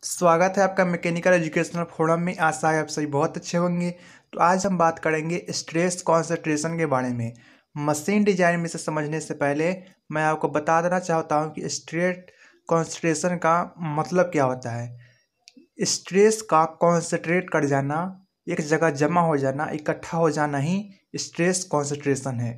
स्वागत है आपका मैकेनिकल एजुकेशनल फोरम में। आशा है आप सभी बहुत अच्छे होंगे। तो आज हम बात करेंगे स्ट्रेस कॉन्सेंट्रेशन के बारे में। मशीन डिजाइन में से समझने से पहले मैं आपको बता देना चाहता हूं कि स्ट्रेस कॉन्सेंट्रेशन का मतलब क्या होता है। स्ट्रेस का कॉन्सेंट्रेट कर जाना, एक जगह जमा हो जाना, इकट्ठा हो जाना ही स्ट्रेस कॉन्सेंट्रेशन है।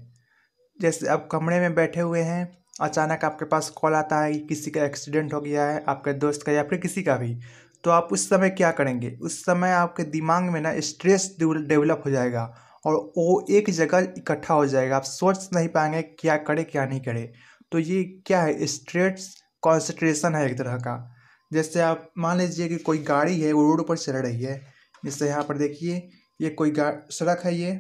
जैसे आप कमरे में बैठे हुए हैं, अचानक आपके पास कॉल आता है कि किसी का एक्सीडेंट हो गया है, आपके दोस्त का या फिर किसी का भी। तो आप उस समय क्या करेंगे? उस समय आपके दिमाग में ना स्ट्रेस डेवलप हो जाएगा और वो एक जगह इकट्ठा हो जाएगा। आप सोच नहीं पाएंगे क्या करे क्या नहीं करे। तो ये क्या है? स्ट्रेस कॉन्सेंट्रेशन है एक तरह का। जैसे आप मान लीजिए कि कोई गाड़ी है, वो रोड पर चल रही है। जैसे यहाँ पर देखिए, ये कोई सड़क है ये,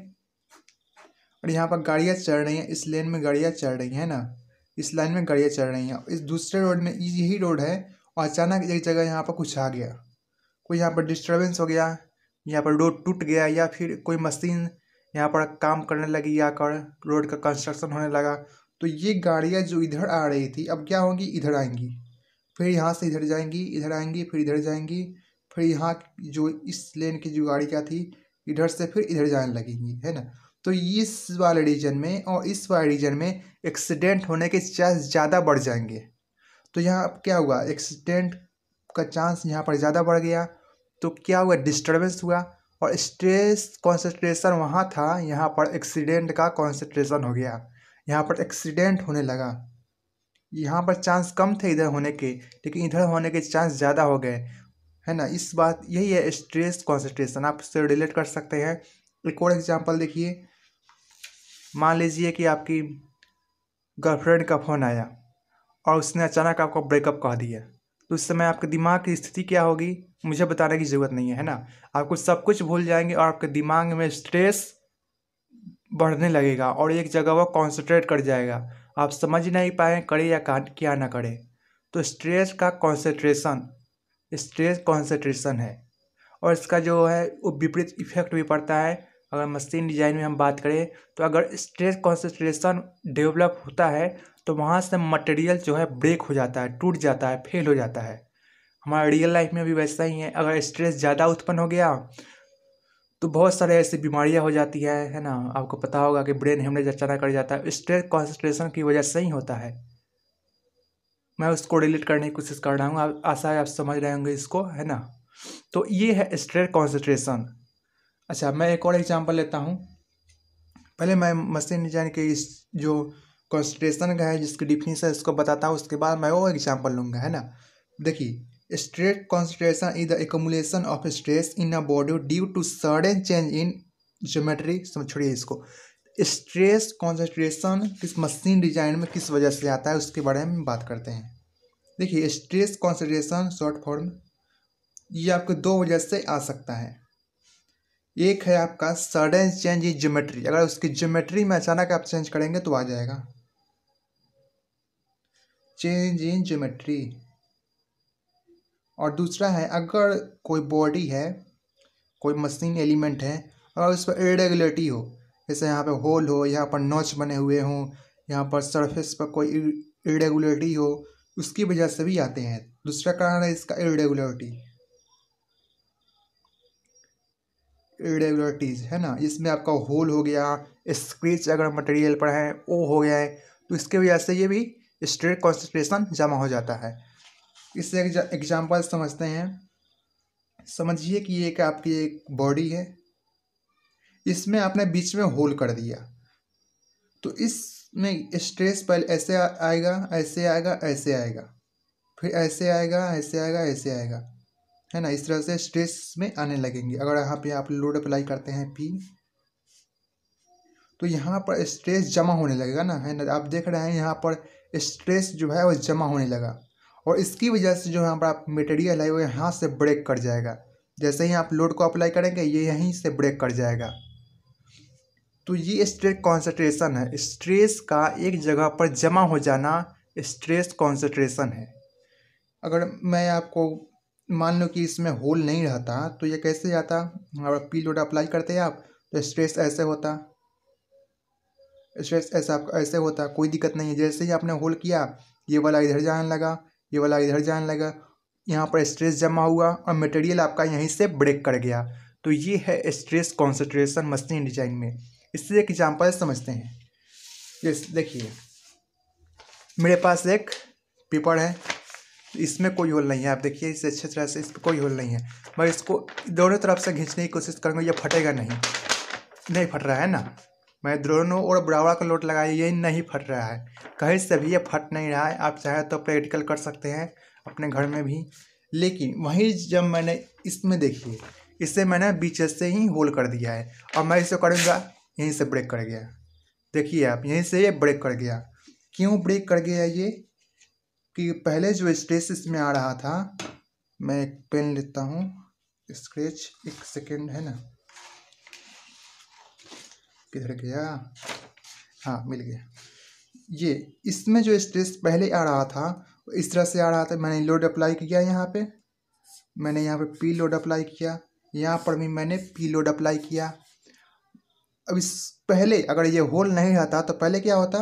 और यहाँ पर गाड़ियाँ चल रही हैं। इस लेन में गाड़ियाँ चल रही हैं ना, इस लाइन में गाड़ियाँ चल रही हैं। इस दूसरे रोड में यही रोड है, और अचानक एक जगह यहाँ पर कुछ आ गया, कोई यहाँ पर डिस्टरबेंस हो गया, यहाँ पर रोड टूट गया, या फिर कोई मशीन यहाँ पर काम करने लगी, आकर रोड का कंस्ट्रक्शन होने लगा। तो ये गाड़ियाँ जो इधर आ रही थी, अब क्या होंगी? इधर आएंगी, फिर यहाँ से इधर जाएंगी, इधर आएंगी, फिर इधर जाएंगी, फिर यहाँ जो इस लेन की जो गाड़ी क्या थी, इधर से फिर इधर जाने लगेंगी, है ना। तो इस वाले रीजन में और इस वाले रीजन में एक्सीडेंट होने के चांस ज़्यादा बढ़ जाएंगे। तो यहाँ अब क्या हुआ? एक्सीडेंट का चांस यहाँ पर ज़्यादा बढ़ गया। तो क्या हुआ? डिस्टरबेंस हुआ, और स्ट्रेस कॉन्सेंट्रेशन वहाँ था, यहाँ पर एक्सीडेंट का कॉन्सेंट्रेशन हो गया। यहाँ पर एक्सीडेंट होने लगा। यहाँ पर चांस कम थे इधर होने के, लेकिन इधर होने के चांस ज़्यादा हो गए, है ना। इस बात यही है स्ट्रेस कॉन्सेंट्रेशन। आप इससे रिलेट कर सकते हैं। एक और एग्जांपल देखिए। मान लीजिए कि आपकी गर्लफ्रेंड का फ़ोन आया और उसने अचानक आपको ब्रेकअप कह दिया। तो उस समय आपके दिमाग की स्थिति क्या होगी? मुझे बताने की ज़रूरत नहीं है ना। आपको सब कुछ भूल जाएंगे और आपके दिमाग में स्ट्रेस बढ़ने लगेगा और एक जगह वो कॉन्सेंट्रेट कर जाएगा। आप समझ नहीं पाए करे या क्या ना करे। तो स्ट्रेस कॉन्सेंट्रेशन है। और इसका जो है वो विपरीत इफेक्ट भी पड़ता है। अगर मशीन डिजाइन में हम बात करें, तो अगर स्ट्रेस कॉन्सेंट्रेशन डेवलप होता है तो वहाँ से मटेरियल जो है ब्रेक हो जाता है, टूट जाता है, फेल हो जाता है। हमारा रियल लाइफ में भी वैसा ही है। अगर स्ट्रेस ज़्यादा उत्पन्न हो गया तो बहुत सारे ऐसी बीमारियां हो जाती है ना। आपको पता होगा कि ब्रेन हेमरेज अचानक कर जाता है, स्ट्रेस कॉन्सेंट्रेशन की वजह से ही होता है। मैं उसको डिलीट करने की कोशिश कर रहा हूँ। आप आशा है आप समझ रहे होंगे इसको, है ना। तो ये है स्ट्रेस कॉन्सेंट्रेशन। अच्छा, मैं एक और एग्जांपल लेता हूँ। पहले मैं मशीन डिजाइन के इस जो कॉन्सेंट्रेशन का है, जिसकी डिफिनीशन है, इसको बताता हूँ। उसके बाद मैं वो एग्जांपल लूँगा, है ना। देखिए, stress concentration is the accumulation of stress in a body due to sudden change in geometry. छोड़िए इसको। स्ट्रेस कॉन्सेंट्रेशन किस मशीन डिजाइन में किस वजह से आता है, उसके बारे में बात करते हैं। देखिए, स्ट्रेस कॉन्सेंट्रेशन शॉर्ट फॉर्म, ये आपको दो वजह से आ सकता है। एक है आपका सडन चेंज इन ज्योमेट्री, अगर उसकी ज्योमेट्री में अचानक आप चेंज करेंगे तो आ जाएगा चेंज इन ज्योमेट्री। और दूसरा है, अगर कोई बॉडी है, कोई मशीन एलिमेंट है, अगर उस पर इरेगुलरिटी हो, जैसे यहाँ पे होल हो, यहाँ पर नॉच बने हुए हों, यहाँ पर सरफेस पर कोई इरेगुलरिटी हो, उसकी वजह से भी आते हैं। दूसरा कारण है इसका इरेगुलरिटीज, है ना। इसमें आपका होल हो गया, स्क्रेच अगर मटेरियल पर है वो हो गया है, तो इसके वजह से ये भी स्ट्रेस कॉन्सेंट्रेशन जमा हो जाता है। इससे एग्जांपल समझते हैं। समझिए कि एक आपकी एक बॉडी है, इसमें आपने बीच में होल कर दिया, तो इसमें स्ट्रेस पहले ऐसे आएगा, ऐसे आएगा, ऐसे आएगा, फिर ऐसे आएगा, ऐसे आएगा, ऐसे आएगा, है ना। इस तरह से स्ट्रेस में आने लगेंगे। अगर यहाँ पे आप लोड अप्लाई करते हैं पी, तो यहाँ पर स्ट्रेस जमा होने लगेगा ना, है ना। आप देख रहे हैं यहाँ पर स्ट्रेस जो है वो जमा होने लगा, और इसकी वजह से जो यहाँ पर आप मटेरियल है वो यहाँ से ब्रेक कर जाएगा। जैसे ही आप लोड को अप्लाई करेंगे, ये यहीं से ब्रेक कर जाएगा। तो ये स्ट्रेस कॉन्सेंट्रेशन है। स्ट्रेस का एक जगह पर जमा हो जाना स्ट्रेस कॉन्सेंट्रेशन है। अगर मैं आपको मान लो कि इसमें होल नहीं रहता, तो ये कैसे जाता? अगर पी लोड अप्लाई करते हैं आप, तो स्ट्रेस ऐसे होता, स्ट्रेस ऐसा ऐसे होता, कोई दिक्कत नहीं है। जैसे ही आपने होल किया, ये वाला इधर जाने लगा, ये वाला इधर जाने लगा, यहाँ पर स्ट्रेस जमा हुआ और मटेरियल आपका यहीं से ब्रेक कर गया। तो ये है स्ट्रेस कॉन्सेंट्रेशन मशीन डिजाइन में। इससे एक एग्जांपल समझते हैं। ये देखिए, मेरे पास एक पेपर है, इसमें कोई होल नहीं है। आप देखिए इसे अच्छी तरह से, इस पर कोई होल नहीं है। मैं इसको दोनों तरफ से खींचने की कोशिश करूँगा, ये फटेगा नहीं, नहीं फट रहा है ना। मैं दोनों और बराबर का लोड लगाया, ये नहीं फट रहा है, कहीं से भी ये फट नहीं रहा है। आप चाहे तो प्रैक्टिकल कर सकते हैं अपने घर में भी। लेकिन वहीं जब मैंने इसमें देखिए, इसे मैंने बीच से ही होल कर दिया है और मैं इसे करूँगा, यहीं से ब्रेक कर गया। देखिए आप, यहीं से ये ब्रेक कर गया। क्यों ब्रेक कर गया ये? कि पहले जो स्ट्रेस इसमें आ रहा था, मैं एक पेन लेता हूँ, स्केच, एक सेकेंड है ना, किधर गया, हाँ मिल गया। ये इसमें जो स्ट्रेस पहले आ रहा था इस तरह से आ रहा था। मैंने लोड अप्लाई किया, यहाँ पे मैंने यहाँ पे पी लोड अप्लाई किया, यहाँ पर भी मैंने पी लोड अप्लाई किया। अब इस पहले अगर ये होल नहीं रहता तो पहले क्या होता?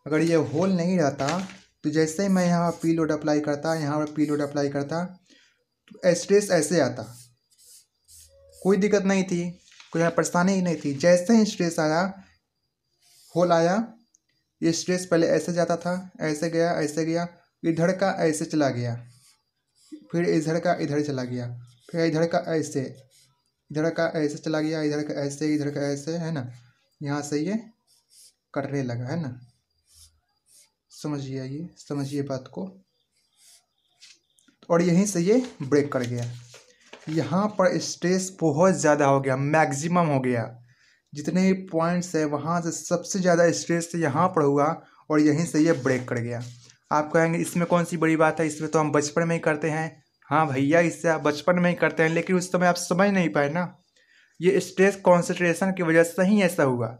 अगर ये होल नहीं रहता तो जैसे ही मैं यहाँ पी लोड अप्लाई करता, यहाँ पर पी लोड अप्लाई करता, तो स्ट्रेस ऐसे आता, कोई दिक्कत नहीं थी, कोई परेशानी ही नहीं थी। जैसे ही स्ट्रेस आया, होल आया, ये स्ट्रेस पहले ऐसे जाता था, ऐसे गया, ऐसे गया, इधर का ऐसे चला गया, फिर इधर का इधर चला गया, फिर इधर का ऐसे, इधर का ऐसे चला गया, इधर का ऐसे, इधर का ऐसे, है ना। यहाँ से ये कटने लगा, है ना। समझिए, ये समझिए बात को। और यहीं से ये ब्रेक कर गया। यहाँ पर स्ट्रेस बहुत ज़्यादा हो गया, मैक्सिमम हो गया। जितने भी पॉइंट्स है वहाँ से सबसे ज़्यादा स्ट्रेस यहाँ पर हुआ और यहीं से ये ब्रेक कर गया। आप कहेंगे इसमें कौन सी बड़ी बात है, इसमें तो हम बचपन में ही करते हैं। हाँ भैया, इससे आप बचपन में ही करते हैं, लेकिन उस समय आप समझ नहीं पाए ना। ये स्ट्रेस कॉन्सेंट्रेशन की वजह से ही ऐसा हुआ।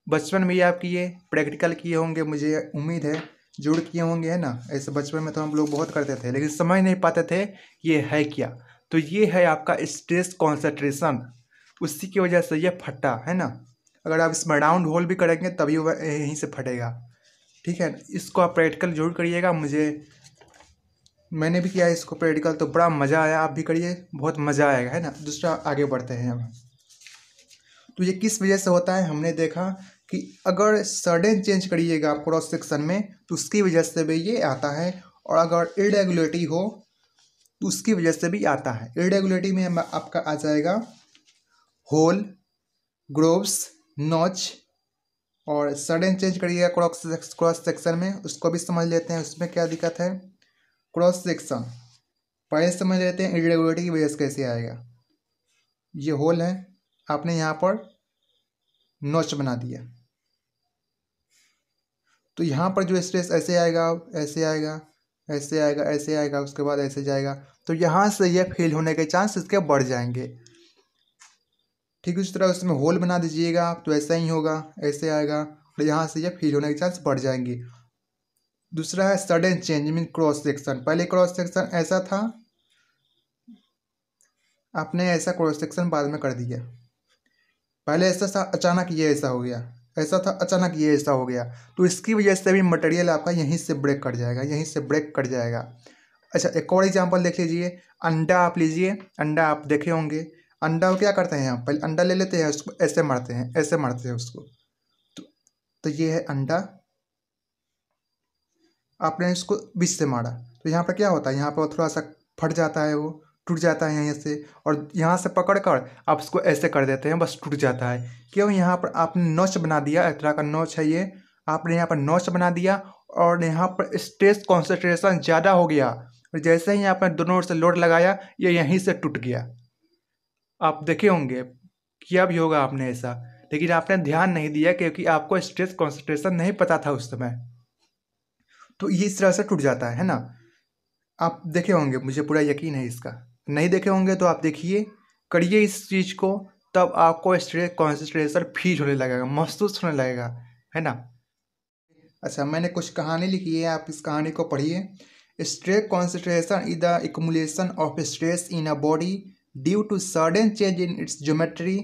बचपन में ही आप किए, प्रैक्टिकल किए होंगे, मुझे उम्मीद है जरूर किए होंगे, है ना। ऐसे बचपन में तो हम लोग बहुत करते थे, लेकिन समझ नहीं पाते थे ये है क्या। तो ये है आपका स्ट्रेस कॉन्सेंट्रेशन, उसी की वजह से ये फटा, है ना। अगर आप इसमें राउंड होल भी करेंगे तभी वह यहीं से फटेगा, ठीक है। इसको आप प्रैक्टिकल जरूर करिएगा। मैंने भी किया है इसको प्रैक्टिकल, तो बड़ा मज़ा आया। आप भी करिए, बहुत मज़ा आएगा, है ना। दूसरा आगे बढ़ते हैं हम। तो ये किस वजह से होता है, हमने देखा कि अगर सडन चेंज करिएगा आप क्रॉस सेक्शन में तो उसकी वजह से भी ये आता है, और अगर इरेगुलरिटी हो तो उसकी वजह से भी आता है। इरेगुलरिटी में आपका आ जाएगा होल, ग्रोव्स, नॉच। और सडन चेंज करिएगा क्रॉस सेक्शन में, उसको भी समझ लेते हैं उसमें क्या दिक्कत है। क्रॉस सेक्शन पहले समझ लेते हैं इरेगुलरिटी की वजह से कैसे आएगा। ये होल है, आपने यहाँ पर नॉच बना दिया, तो यहाँ पर जो स्ट्रेस ऐसे आएगा, ऐसे आएगा, ऐसे आएगा, ऐसे आएगा, उसके बाद ऐसे जाएगा, तो यहाँ से ये फेल होने के चांस इसके बढ़ जाएंगे। ठीक उस तरह उसमें होल बना दीजिएगा तो ऐसा ही होगा, ऐसे आएगा, और यहाँ से ये फेल होने के चांस बढ़ जाएंगे। दूसरा है sudden change mean cross section. पहले क्रॉस सेक्शन ऐसा था, आपने ऐसा क्रॉस सेक्शन बाद में कर दिया। पहले ऐसा था, अचानक ये ऐसा हो गया, ऐसा था, अचानक ये ऐसा हो गया, तो इसकी वजह से भी मटेरियल आपका यहीं से ब्रेक कर जाएगा, यहीं से ब्रेक कर जाएगा। अच्छा, एक और एग्जांपल देख लीजिए। अंडा आप लीजिए, अंडा आप देखे होंगे। अंडा को क्या करते हैं, हम पहले अंडा ले लेते हैं, उसको ऐसे मारते हैं, ऐसे मारते हैं उसको, तो ये है अंडा। आपने इसको बीच से मारा तो यहाँ पर क्या होता है, यहाँ पर थोड़ा सा फट जाता है, वो टूट जाता है यहाँ से, और यहाँ से पकड़ कर आप इसको ऐसे कर देते हैं, बस टूट जाता है। क्यों? यहाँ पर आपने नॉच बना दिया, एक तरह का नॉच है ये, आपने यहाँ पर नॉच बना दिया और यहाँ पर स्ट्रेस कॉन्सेंट्रेशन ज़्यादा हो गया, और जैसे ही आपने दोनों ओर से लोड लगाया ये यहीं से टूट गया। आप देखे होंगे, किया भी होगा आपने ऐसा, लेकिन आपने ध्यान नहीं दिया क्योंकि आपको स्ट्रेस कॉन्सेंट्रेशन नहीं पता था उस समय, तो ये इस तरह से टूट जाता है ना। आप देखे होंगे, मुझे पूरा यकीन है इसका। नहीं देखे होंगे तो आप देखिए, करिए इस चीज़ को, तब आपको स्ट्रेस कॉन्सेंट्रेशन फील होने लगेगा, महसूस होने लगेगा, है ना। अच्छा, मैंने कुछ कहानी लिखी है, आप इस कहानी को पढ़िए। Stress concentration is the accumulation of stress in a body due to sudden change in its geometry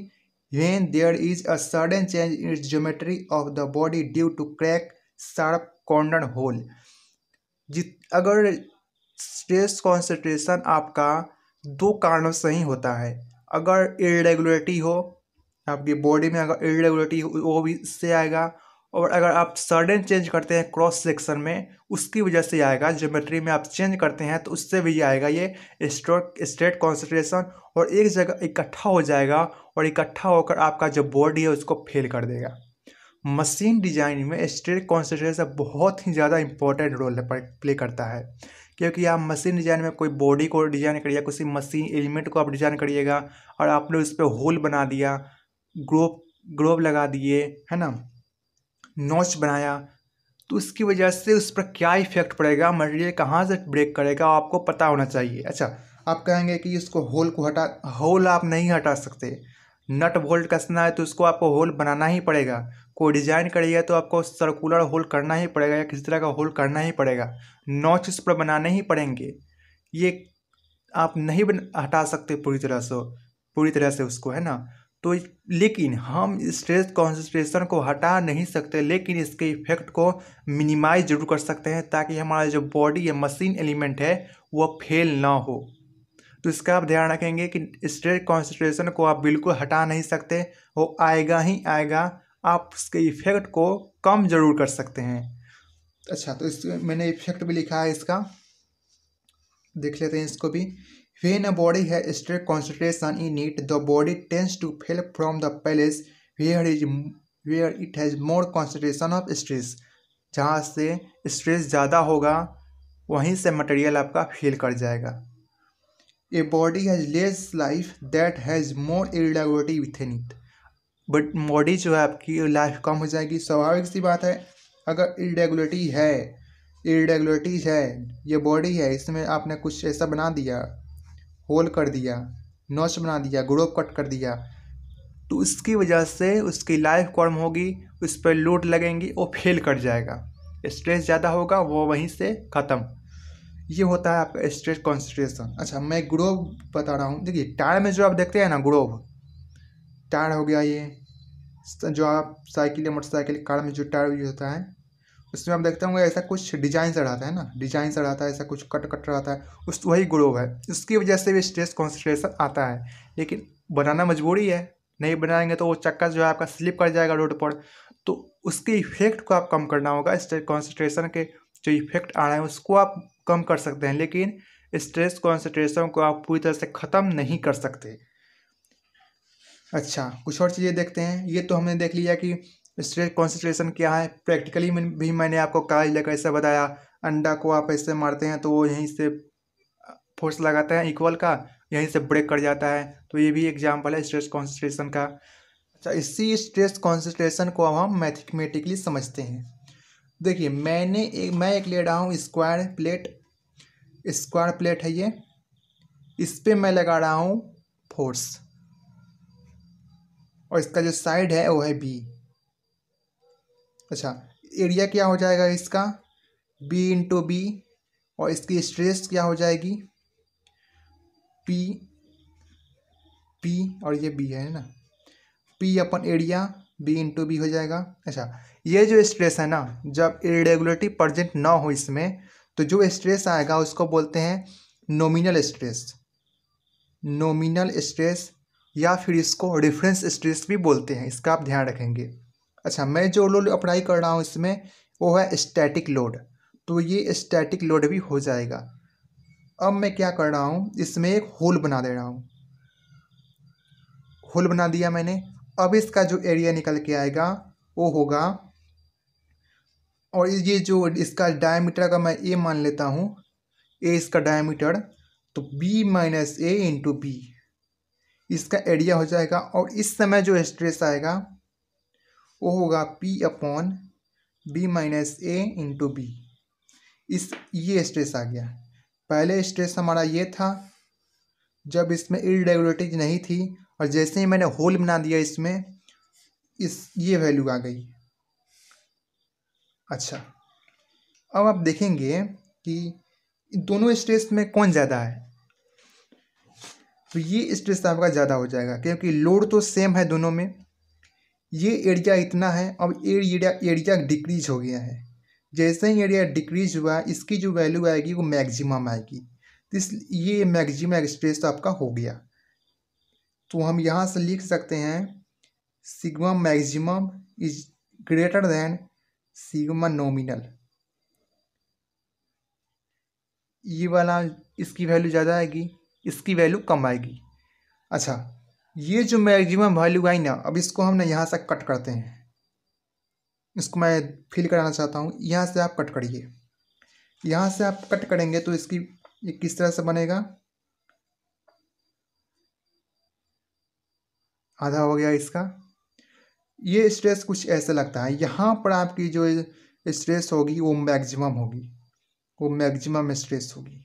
when there is a sudden change in its geometry of the body due to crack, sharp corner hole. जित अगर stress concentration आपका दो कारणों से ही होता है। अगर irregularity हो, आपकी बॉडी में अगर इरेगुलरिटी हो वो भी इससे आएगा, और अगर आप सडन चेंज करते हैं क्रॉस सेक्शन में उसकी वजह से आएगा। ज्योमेट्री में आप चेंज करते हैं तो उससे भी आएगा ये स्ट्रेस कॉन्सेंट्रेशन, और एक जगह इकट्ठा हो जाएगा और इकट्ठा होकर आपका जो बॉडी है उसको फेल कर देगा। मशीन डिजाइन में स्ट्रेस कॉन्सेंट्रेशन बहुत ही ज़्यादा इंपॉर्टेंट रोल प्ले करता है, क्योंकि आप मशीन डिजाइन में कोई बॉडी को डिजाइन करिएगा, किसी मशीन एलिमेंट को आप डिजाइन करिएगा और आपने उस पर होल बना दिया, ग्रोव लगा दिए, है ना, नॉच बनाया, तो उसकी वजह से उस पर क्या इफेक्ट पड़ेगा, मटेरियल कहाँ से ब्रेक करेगा आपको पता होना चाहिए। अच्छा, आप कहेंगे कि इसको होल आप नहीं हटा सकते, नट बोल्ट कसना है तो उसको आपको होल बनाना ही पड़ेगा। कोई डिजाइन करिएगा तो आपको सर्कुलर होल करना ही पड़ेगा या किसी तरह का होल करना ही पड़ेगा, नॉच उस पर बनाने ही पड़ेंगे। ये आप नहीं हटा सकते पूरी तरह से उसको, है ना। तो लेकिन हम स्ट्रेस कॉन्सेंट्रेशन को हटा नहीं सकते, लेकिन इसके इफेक्ट को मिनिमाइज जरूर कर सकते हैं, ताकि हमारा जो बॉडी या मशीन एलिमेंट है वो फेल ना हो। तो इसका आप ध्यान रखेंगे कि स्ट्रेस कॉन्सेंट्रेशन को आप बिल्कुल हटा नहीं सकते, वो आएगा ही आएगा, आप उसके इफेक्ट को कम जरूर कर सकते हैं। अच्छा, तो इस मैंने इफेक्ट भी लिखा है, इसका देख लेते हैं इसको भी। When a body has stress concentration in it, the body tends to fail from the place where it has more concentration of stress. जहाँ से स्ट्रेस ज़्यादा होगा वहीं से मटेरियल आपका फेल कर जाएगा। A body has less life that has more irregularity within it. But body जो है आपकी लाइफ कम हो जाएगी, स्वाभाविक सी बात है। अगर इरेगुलरिटीज है, ये बॉडी है, इसमें आपने कुछ ऐसा बना दिया, होल कर दिया, नॉच बना दिया, ग्रोव कट कर दिया, तो उसकी वजह से उसकी लाइफ कम होगी, उस पर लोड लगेंगी, वो फेल कर जाएगा, स्ट्रेस ज़्यादा होगा, वो वहीं से ख़त्म। ये होता है आपका स्ट्रेस कॉन्सेंट्रेशन। अच्छा, मैं ग्रोव बता रहा हूँ। देखिए टायर में जो आप देखते हैं ना, ग्रोव टायर हो गया, ये जो आप साइकिल या मोटरसाइकिल कार में जो टायर यूज होता है उसमें आप देखते होंगे ऐसा कुछ डिजाइन से रहता है ना, डिजाइन से रहता है, ऐसा कुछ कट रहता है, उस वही ग्रोव है। उसकी वजह से भी स्ट्रेस कॉन्सेंट्रेशन आता है, लेकिन बनाना मजबूरी है, नहीं बनाएंगे तो वो चक्का जो है आपका स्लिप कर जाएगा रोड पर। तो उसके इफेक्ट को आप कम करना होगा, स्ट्रेस कॉन्सेंट्रेशन के जो इफेक्ट आ रहे हैं उसको आप कम कर सकते हैं, लेकिन स्ट्रेस कॉन्सेंट्रेशन को आप पूरी तरह से ख़त्म नहीं कर सकते। अच्छा, कुछ और चीज़ें देखते हैं। ये तो हमने देख लिया कि स्ट्रेस कॉन्सेंट्रेशन क्या है। प्रैक्टिकली भी मैंने आपको कागज लेकर ऐसे बताया, अंडा को आप ऐसे मारते हैं तो वो यहीं से फोर्स लगाता है इक्वल का, यहीं से ब्रेक कर जाता है। तो ये भी एग्जाम्पल है स्ट्रेस कॉन्सेंट्रेशन का। अच्छा, इसी स्ट्रेस कॉन्सेंट्रेशन को अब हम मैथमेटिकली समझते हैं। देखिए मैं एक ले रहा हूँ स्क्वायर प्लेट है ये, इस पर मैं लगा रहा हूँ फोर्स, और इसका जो साइड है वो है बी। अच्छा, एरिया क्या हो जाएगा इसका, बी इंटू बी, और इसकी स्ट्रेस क्या हो जाएगी, पी और ये बी है ना, पी अपन एरिया, बी इंटू बी हो जाएगा। अच्छा, ये जो स्ट्रेस है ना, जब इरेगुलरिटी प्रेजेंट ना हो इसमें, तो जो स्ट्रेस आएगा उसको बोलते हैं नॉमिनल स्ट्रेस, या फिर इसको रेफरेंस स्ट्रेस भी बोलते हैं, इसका आप ध्यान रखेंगे। अच्छा, मैं जो लोड अप्लाई कर रहा हूँ इसमें वो है स्टैटिक लोड, तो ये स्टैटिक लोड भी हो जाएगा। अब मैं क्या कर रहा हूँ, इसमें एक होल बना दे रहा हूँ, होल बना दिया मैंने। अब इसका जो एरिया निकल के आएगा वो होगा, और ये जो इसका डायमीटर का मैं ए मान लेता हूँ, ए इसका डायमीटर, तो बी माइनस ए इंटू बी इसका एरिया हो जाएगा। और इस समय जो स्ट्रेस आएगा वो होगा पी अपॉन बी माइनस ए इंटू बी। ये स्ट्रेस आ गया। पहले स्ट्रेस हमारा ये था जब इसमें इरेगुलरिटीज नहीं थी, और जैसे ही मैंने होल बना दिया इसमें, ये वैल्यू आ गई। अच्छा, अब आप देखेंगे कि दोनों स्ट्रेस में कौन ज़्यादा है, तो ये स्ट्रेस आपका ज़्यादा हो जाएगा, क्योंकि लोड तो सेम है दोनों में। ये एरिया इतना है, अब एरिया डिक्रीज हो गया है, जैसे ही एरिया डिक्रीज हुआ इसकी जो वैल्यू आएगी वो मैक्सिमम आएगी। तो इस ये मैक्सिमम स्ट्रेस आपका हो गया। तो हम यहाँ से लिख सकते हैं sigma maximum is greater than sigma nominal. ये वाला इसकी वैल्यू ज़्यादा आएगी, इसकी वैल्यू कम आएगी। अच्छा, ये जो मैक्सिमम वैल्यू आई ना, अब इसको हम ना यहाँ से कट करते हैं। इसको मैं फिल कराना चाहता हूँ, यहाँ से आप कट करिए। यहाँ से आप कट करेंगे तो इसकी ये किस तरह से बनेगा, आधा हो गया इसका। ये स्ट्रेस कुछ ऐसे लगता है, यहाँ पर आपकी जो स्ट्रेस होगी वो मैक्सिमम होगी, वो मैक्सिमम स्ट्रेस होगी,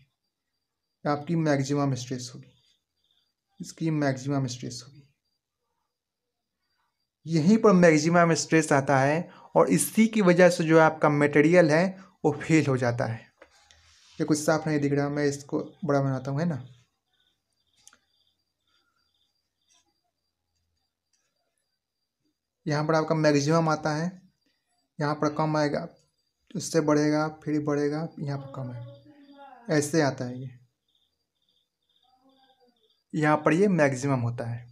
आपकी मैक्सिमम स्ट्रेस होगी, इसकी मैक्सिमम स्ट्रेस होगी। यहीं पर मैक्सिमम स्ट्रेस आता है और इसी की वजह से जो आपका मटेरियल है वो फेल हो जाता है। ये कुछ साफ नहीं दिख रहा, मैं इसको बड़ा बनाता हूँ, है ना। यहाँ पर आपका मैक्सिमम आता है, यहाँ पर कम आएगा, उससे बढ़ेगा, फिर बढ़ेगा, यहाँ पर कम है, ऐसे आता है ये। यहाँ पर ये मैक्सिमम होता है।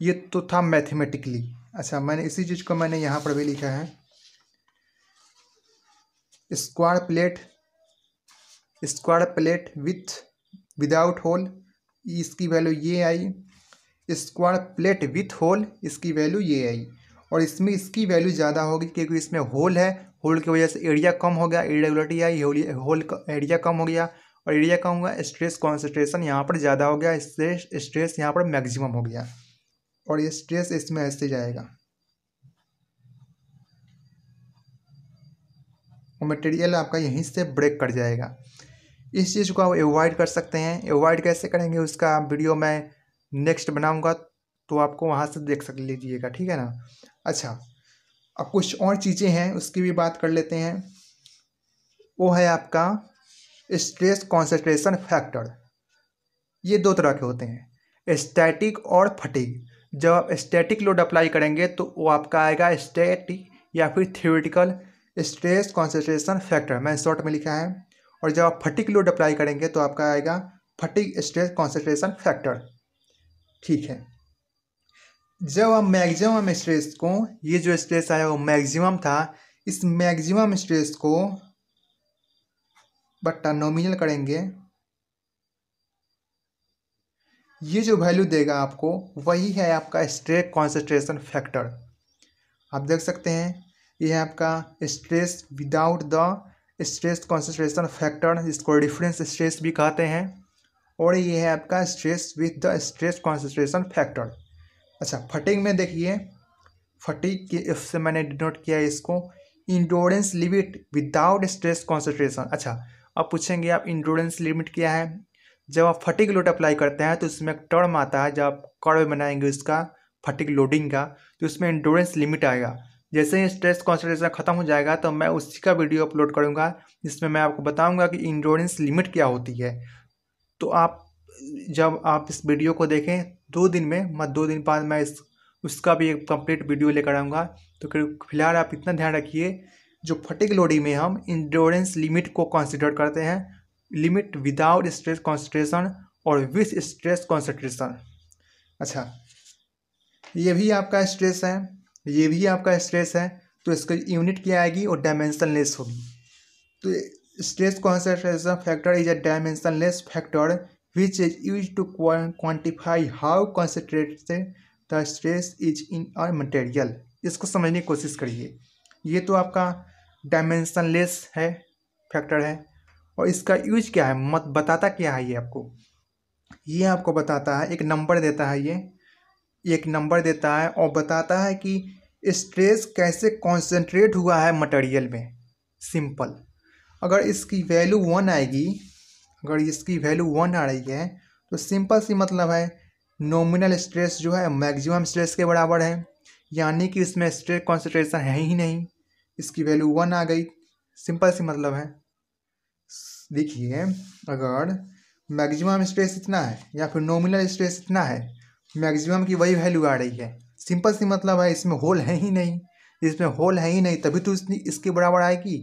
ये तो था मैथमेटिकली। अच्छा, मैंने इसी चीज़ को मैंने यहाँ पर भी लिखा है, स्क्वायर प्लेट विदाउट होल, इसकी वैल्यू ये आई। स्क्वायर प्लेट विथ होल, इसकी वैल्यू ये आई। और इसमें इसकी वैल्यू ज़्यादा होगी क्योंकि इसमें होल है, होल की वजह से एरिया कम हो गया, इरेगुलरिटी आई, होल का एरिया कम हो गया, और एरिया कम हुआ, स्ट्रेस कॉन्सेंट्रेशन यहाँ पर ज़्यादा हो गया, इससे स्ट्रेस यहाँ पर मैक्सिमम हो गया, और ये स्ट्रेस इसमें ऐसे जाएगा और मटेरियल आपका यहीं से ब्रेक कर जाएगा। इस चीज़ को आप एवॉइड कर सकते हैं। एवॉइड कैसे करेंगे उसका वीडियो मैं नेक्स्ट बनाऊंगा, तो आपको वहाँ से देख सक लीजिएगा, ठीक है ना। अच्छा, अब कुछ और चीज़ें हैं उसकी भी बात कर लेते हैं। वो है आपका स्ट्रेस कॉन्सेंट्रेशन फैक्टर। ये दो तरह के होते हैं, स्टैटिक और फटीग। जब आप स्टैटिक लोड अप्लाई करेंगे तो वो आपका आएगा स्टैटिक या फिर थ्योरेटिकल स्ट्रेस कॉन्सेंट्रेशन फैक्टर, मैंने शॉर्ट में लिखा है। और जब आप फटीग लोड अप्लाई करेंगे तो आपका आएगा फटीग स्ट्रेस कॉन्सेंट्रेशन फैक्टर, ठीक है। जब आप मैक्सिमम स्ट्रेस को, ये जो स्ट्रेस आया वो मैक्सिमम था, इस मैक्सिमम स्ट्रेस को बट्टा नॉमिनल करेंगे, ये जो वैल्यू देगा आपको वही है आपका स्ट्रेस कॉन्सेंट्रेशन फैक्टर। आप देख सकते हैं ये है आपका stress without the stress concentration factor, इसको डिफरेंस स्ट्रेस भी कहते हैं। और ये है आपका stress with the stress concentration factor. अच्छा, फटीग में देखिए, फटीग के इफ से मैंने डिनोट किया है इसको endurance limit without stress concentration. अच्छा, अब पूछेंगे आप इंड्योरेंस लिमिट क्या है। जब आप फटीग लोड अप्लाई करते हैं तो उसमें एक टर्म आता है, जब आप कर्व बनाएंगे उसका फटीग लोडिंग का, तो उसमें इंड्योरेंस लिमिट आएगा। जैसे ही स्ट्रेस कॉन्सेंट्रेशन खत्म हो जाएगा तो मैं उसी का वीडियो अपलोड करूंगा जिसमें मैं आपको बताऊंगा कि इंड्योरेंस लिमिट क्या होती है। तो आप जब आप इस वीडियो को देखें 2 दिन में, मत 2 दिन बाद मैं उसका भी एक कंप्लीट वीडियो लेकर आऊँगा। तो फिलहाल आप इतना ध्यान रखिए, जो फटीग लोडिंग में हम इंड्योरेंस लिमिट को कंसिडर करते हैं, लिमिट विदाउट स्ट्रेस कॉन्सेंट्रेशन और विथ स्ट्रेस कॉन्सेंट्रेशन। अच्छा, ये भी आपका स्ट्रेस है, ये भी आपका स्ट्रेस है, तो इसकी यूनिट क्या आएगी, और डायमेंशनलेस होगी। तो stress concentration factor is a dimensionless factor which is used to quantify how concentrated the stress is in a material। इसको समझने की कोशिश करिए। ये तो आपका डायमेंशनलेस है फैक्टर है, और इसका यूज क्या है, मत बताता क्या है ये आपको बताता है, एक नंबर देता है, ये एक नंबर देता है और बताता है कि स्ट्रेस कैसे कॉन्सेंट्रेट हुआ है मटेरियल में। सिंपल, अगर इसकी वैल्यू 1 आएगी, अगर इसकी वैल्यू 1 आ रही है तो सिंपल सी मतलब है नॉमिनल स्ट्रेस जो है मैक्सिमम स्ट्रेस के बराबर है, यानी कि इसमें स्ट्रेस कॉन्सेंट्रेशन है ही नहीं, इसकी वैल्यू 1 आ गई, सिंपल सी मतलब है। देखिए, अगर मैक्सिमम स्ट्रेस इतना है या फिर नॉमिनल स्ट्रेस इतना है, मैक्सिमम की वही वैल्यू आ रही है, सिंपल सी मतलब है इसमें होल है ही नहीं, इसमें होल है ही नहीं, तभी तो इसके बराबर आएगी।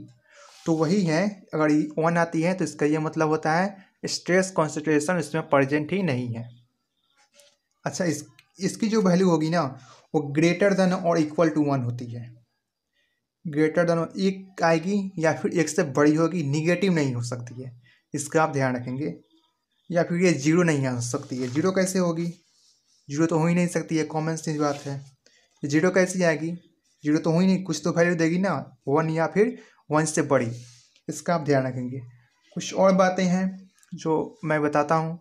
तो वही है, अगर 1 आती है तो इसका ये मतलब होता है स्ट्रेस कॉन्सेंट्रेशन इसमें प्रेजेंट ही नहीं है। अच्छा, इसकी जो वैल्यू होगी ना वो ग्रेटर देन और इक्वल टू 1 होती है। ग्रेटर देन 1 आएगी या फिर 1 से बड़ी होगी, निगेटिव नहीं हो सकती है, इसका आप ध्यान रखेंगे। या फिर ये 0 नहीं आ सकती है। 0 कैसे होगी? 0 तो हो ही नहीं सकती है, कॉमन सी बात है। 0 कैसी आएगी? 0 तो हो ही नहीं, कुछ तो वैल्यू देगी ना, 1 या फिर 1 से बड़ी, इसका आप ध्यान रखेंगे। कुछ और बातें हैं जो मैं बताता हूँ।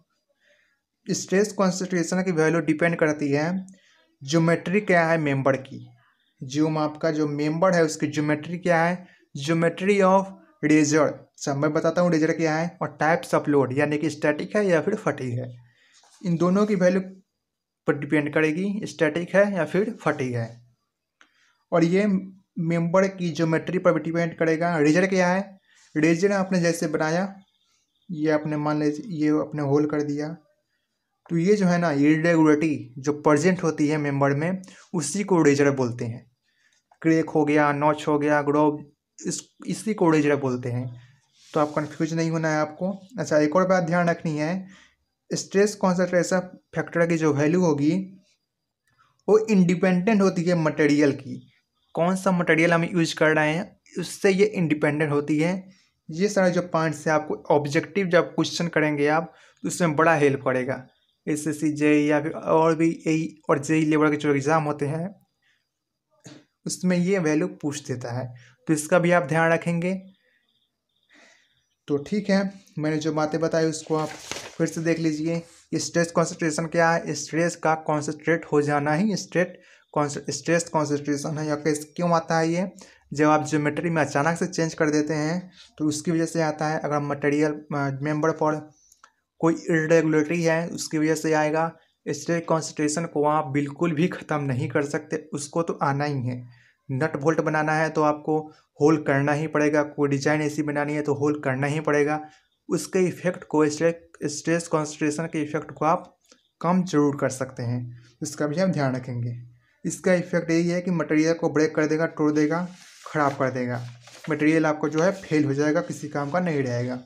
स्ट्रेस कॉन्सेंट्रेशन की वैल्यू डिपेंड करती है ज्योमेट्री क्या है मेंबर की। आपका जो मेंबर है उसकी ज्योमेट्री क्या है, ज्योमेट्री ऑफ रेजर। अच्छा, मैं बताता हूँ रेजर क्या है, और टाइप्स ऑफ लोड, यानी कि स्टैटिक है या फिर फटीग है। इन दोनों की वैल्यू पर डिपेंड करेगी, स्टैटिक है या फिर फटीग है। और ये मेंबर की ज्योमेट्री पर भी डिपेंड करेगा। रेजर क्या है? रेजर आपने जैसे बनाया, ये आपने मान लीजिए ये आपने होल कर दिया, तो ये जो है ना इरेगुलरिटी जो प्रेजेंट होती है मेंबर में, उसी को रेजर बोलते हैं। क्रैक हो गया, नॉच हो गया, ग्रोव, इसी को रेजर बोलते हैं। तो आप कंफ्यूज नहीं होना है आपको। अच्छा, एक और बात ध्यान रखनी है, स्ट्रेस कॉन्सेंट्रेशन फैक्टर की जो वैल्यू होगी वो इंडिपेंडेंट होती है मटेरियल की। कौन सा मटेरियल हम यूज कर रहे हैं उससे ये इंडिपेंडेंट होती है। ये सारे जो पॉइंट्स है आपको ऑब्जेक्टिव जब क्वेश्चन करेंगे आप तो उसमें बड़ा हेल्प करेगा। SSC JEE या फिर और भी AE और JEE लेवल के जो एग्ज़ाम होते हैं उसमें ये वैल्यू पूछ देता है, तो इसका भी आप ध्यान रखेंगे। तो ठीक है, मैंने जो बातें बताई उसको आप फिर से देख लीजिए। स्ट्रेस कॉन्सेंट्रेशन क्या है? स्ट्रेस का कॉन्सेंट्रेट हो जाना ही स्ट्रेस कॉन्सेंट्रेशन है। या क्यों आता है ये? जब आप ज्योमेट्री में अचानक से चेंज कर देते हैं तो उसकी वजह से आता है। अगर मटेरियल मेंबर पर कोई इरेगुलरिटी है उसकी वजह से आएगा। स्ट्रेस कॉन्सेंट्रेशन को आप बिल्कुल भी ख़त्म नहीं कर सकते, उसको तो आना ही है। नट बोल्ट बनाना है तो आपको होल करना ही पड़ेगा, कोई डिजाइन ऐसी बनानी है तो होल करना ही पड़ेगा। उसके इफेक्ट को स्ट्रेस कॉन्सेंट्रेशन के इफेक्ट को आप कम जरूर कर सकते हैं, इसका भी आप ध्यान रखेंगे। इसका इफेक्ट यही है कि मटेरियल को ब्रेक कर देगा, तोड़ देगा, ख़राब कर देगा। मटेरियल आपको जो है फेल हो जाएगा, किसी काम का नहीं रहेगा।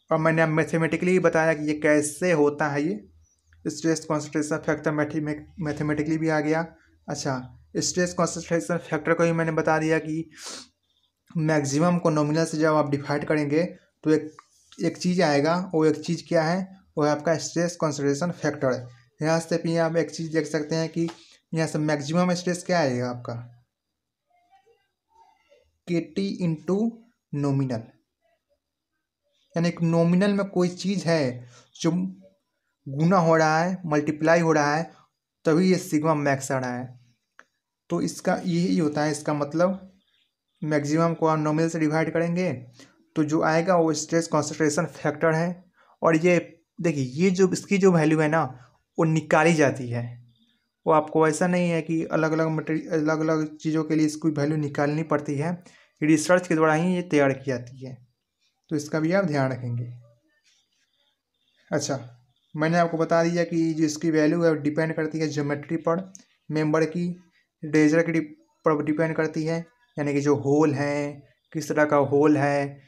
और मैंने अब मैथमेटिकली बताया कि ये कैसे होता है। ये स्ट्रेस कॉन्सेंट्रेशन फैक्टर मैथमेटिकली भी आ गया। अच्छा, स्ट्रेस कॉन्सेंट्रेशन फैक्टर को ही मैंने बता दिया कि मैक्सिमम को नॉमिनल से जब आप डिवाइड करेंगे तो एक चीज़ आएगा। वो एक चीज़ क्या है? वो है आपका स्ट्रेस कॉन्सेंट्रेशन फैक्टर। यहाँ से भी आप एक चीज़ देख सकते हैं कि यहाँ से मैक्सिमम स्ट्रेस क्या आएगा आपका, KT इंटू नॉमिनल। यानी कि नॉमिनल में कोई चीज़ है जो गुना हो रहा है, मल्टीप्लाई हो रहा है, तभी ये सिग्मा मैक्स आ रहा है। तो इसका यही होता है, इसका मतलब मैक्सिमम को आप नॉमिनल से डिवाइड करेंगे तो जो आएगा वो स्ट्रेस कॉन्सेंट्रेशन फैक्टर है। और ये देखिए, ये जो इसकी जो वैल्यू है ना वो निकाली जाती है। वो आपको ऐसा नहीं है कि अलग अलग चीज़ों के लिए इसकी वैल्यू निकालनी पड़ती है, रिसर्च के द्वारा ही ये तैयार की जाती है। तो इसका भी आप ध्यान रखेंगे। अच्छा, मैंने आपको बता दिया कि जो इसकी वैल्यू है डिपेंड करती है ज्योमेट्री पर, मेंबर की, रेजर की पर डिपेंड करती है। यानी कि जो होल है, किस तरह का होल है,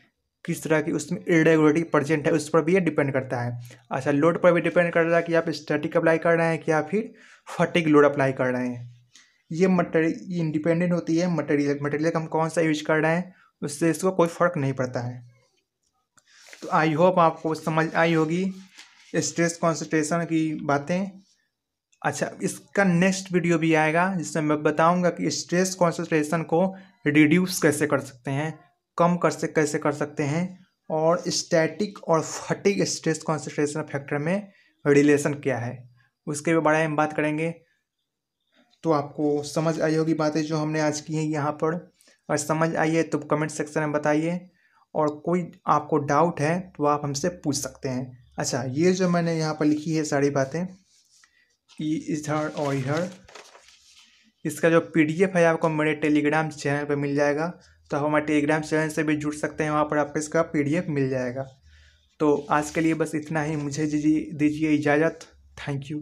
किस तरह की उसमें इरेगुलरिटी प्रेजेंट है, उस पर भी ये डिपेंड करता है। अच्छा, लोड पर भी डिपेंड कर रहा है कि आप स्टैटिक अप्लाई कर रहे हैं या फिर फटीग लोड अप्लाई कर रहे हैं। ये मटेरियल इंडिपेंडेंट होती है मटेरियल का हम कौन सा यूज कर रहे हैं उससे इसको कोई फ़र्क नहीं पड़ता है। तो आई होप आपको समझ आई होगी स्ट्रेस कॉन्सेंट्रेशन की बातें। अच्छा, इसका नेक्स्ट वीडियो भी आएगा जिसमें मैं बताऊंगा कि स्ट्रेस कॉन्सेंट्रेशन को रिड्यूस कैसे कर सकते हैं, कम कैसे कर सकते हैं, और स्टैटिक और फटीग स्ट्रेस कॉन्सेंट्रेशन फैक्टर में रिलेशन क्या है, उसके बारे में बात करेंगे। तो आपको समझ आई होगी बातें जो हमने आज की हैं यहाँ पर। और समझ आई है तो कमेंट सेक्शन में बताइए, और कोई आपको डाउट है तो आप हमसे पूछ सकते हैं। अच्छा, ये जो मैंने यहाँ पर लिखी है सारी बातें इधर और इधर, इसका जो PDF है आपको मेरे टेलीग्राम चैनल पर मिल जाएगा। तो आप हमारे टेलीग्राम चैनल से भी जुड़ सकते हैं, वहाँ पर आपको इसका PDF मिल जाएगा। तो आज के लिए बस इतना ही, मुझे दीजिए इजाज़त। Thank you.